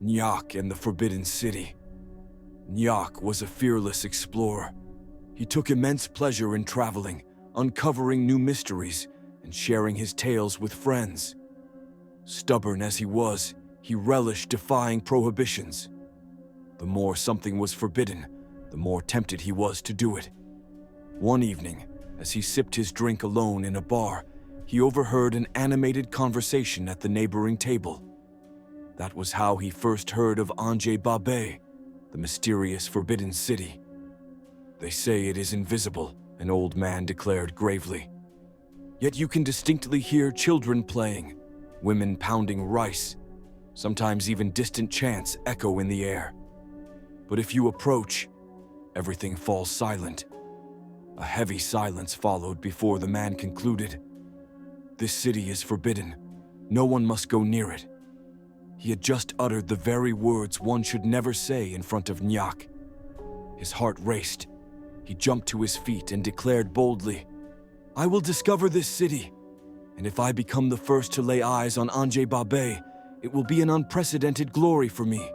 Nyak and the Forbidden City. Nyak was a fearless explorer. He took immense pleasure in traveling, uncovering new mysteries, and sharing his tales with friends. Stubborn as he was, he relished defying prohibitions. The more something was forbidden, the more tempted he was to do it. One evening, as he sipped his drink alone in a bar, he overheard an animated conversation at the neighboring table. That was how he first heard of Anjay Babé, the mysterious Forbidden City. "They say it is invisible," an old man declared gravely. "Yet you can distinctly hear children playing, women pounding rice, sometimes even distant chants echo in the air. But if you approach, everything falls silent." A heavy silence followed before the man concluded. "This city is forbidden. No one must go near it." He had just uttered the very words one should never say in front of Nyak. His heart raced. He jumped to his feet and declared boldly, "I will discover this city, and if I become the first to lay eyes on Anjay Babé, it will be an unprecedented glory for me."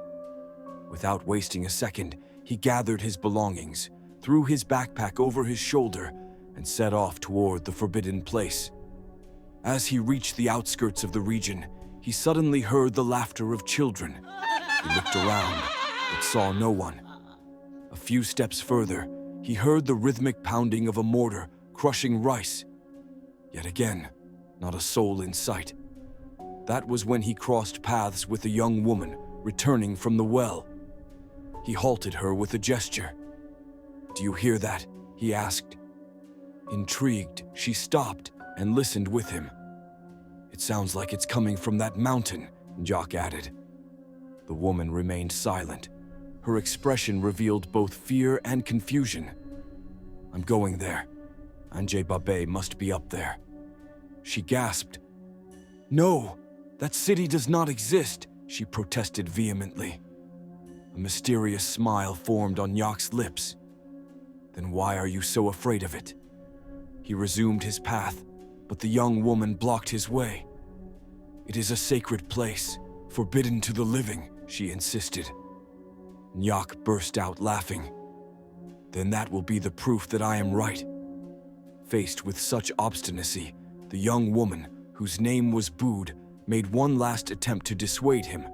Without wasting a second, he gathered his belongings, threw his backpack over his shoulder, and set off toward the forbidden place. As he reached the outskirts of the region, he suddenly heard the laughter of children. He looked around, but saw no one. A few steps further, he heard the rhythmic pounding of a mortar crushing rice. Yet again, not a soul in sight. That was when he crossed paths with a young woman returning from the well. He halted her with a gesture. "Do you hear that?" he asked. Intrigued, she stopped and listened with him. "It sounds like it's coming from that mountain," Nyak added. The woman remained silent. Her expression revealed both fear and confusion. "I'm going there. Anjay Babé must be up there." She gasped. "No, that city does not exist," she protested vehemently. A mysterious smile formed on Nyak's lips. "Then why are you so afraid of it?" He resumed his path, but the young woman blocked his way. "It is a sacred place, forbidden to the living," she insisted. Nyak burst out laughing. "Then that will be the proof that I am right." Faced with such obstinacy, the young woman, whose name was Bood, made one last attempt to dissuade him,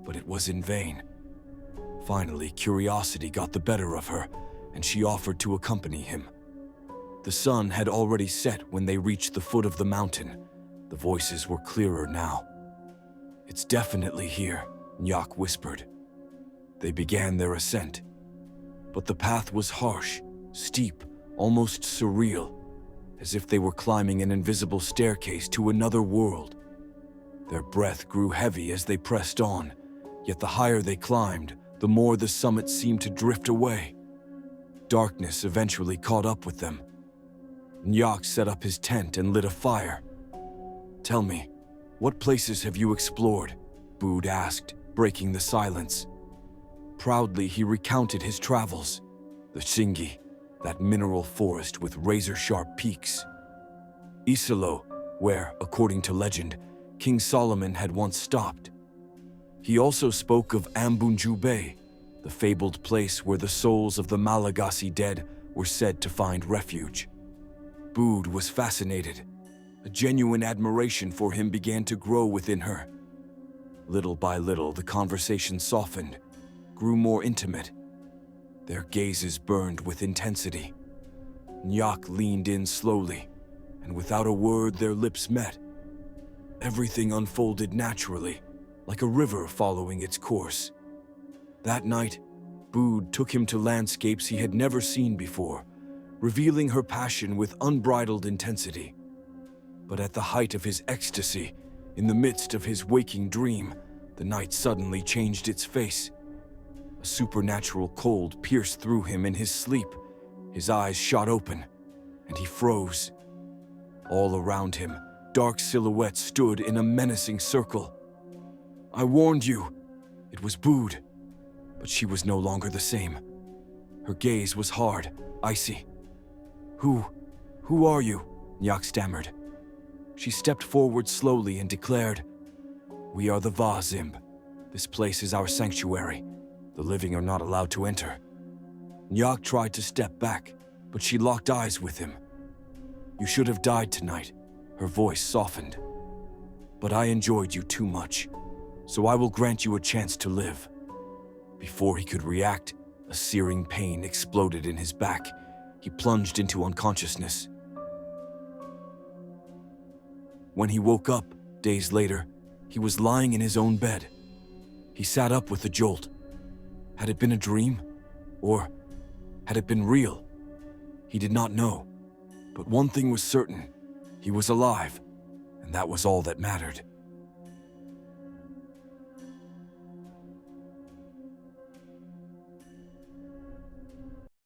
but it was in vain. Finally, curiosity got the better of her, and she offered to accompany him. The sun had already set when they reached the foot of the mountain. The voices were clearer now. "It's definitely here," Nyak whispered. They began their ascent. But the path was harsh, steep, almost surreal, as if they were climbing an invisible staircase to another world. Their breath grew heavy as they pressed on, yet the higher they climbed, the more the summit seemed to drift away. Darkness eventually caught up with them. Nyak set up his tent and lit a fire. "Tell me, what places have you explored?" Bood asked, breaking the silence. Proudly, he recounted his travels. The Shingi, that mineral forest with razor-sharp peaks. Isalo, where, according to legend, King Solomon had once stopped. He also spoke of Ambunju Bay, the fabled place where the souls of the Malagasy dead were said to find refuge. Bood was fascinated. A genuine admiration for him began to grow within her. Little by little, the conversation softened, grew more intimate. Their gazes burned with intensity. Nyak leaned in slowly, and without a word their lips met. Everything unfolded naturally, like a river following its course. That night, Bood took him to landscapes he had never seen before, revealing her passion with unbridled intensity. But at the height of his ecstasy, in the midst of his waking dream, the night suddenly changed its face. A supernatural cold pierced through him in his sleep. His eyes shot open, and he froze. All around him, dark silhouettes stood in a menacing circle. "I warned you." It was Bood, but she was no longer the same. Her gaze was hard, icy. Who are you?" Nyak stammered. She stepped forward slowly and declared, "We are the Vazimb, This place is our sanctuary. The living are not allowed to enter. Nyak tried to step back, but she locked eyes with him. You should have died tonight. Her voice softened. But I enjoyed you too much, so I will grant you a chance to live. Before he could react, a searing pain exploded in his back. He plunged into unconsciousness. When he woke up, days later, he was lying in his own bed. He sat up with a jolt. Had it been a dream? Or had it been real? He did not know. But one thing was certain. He was alive, and that was all that mattered.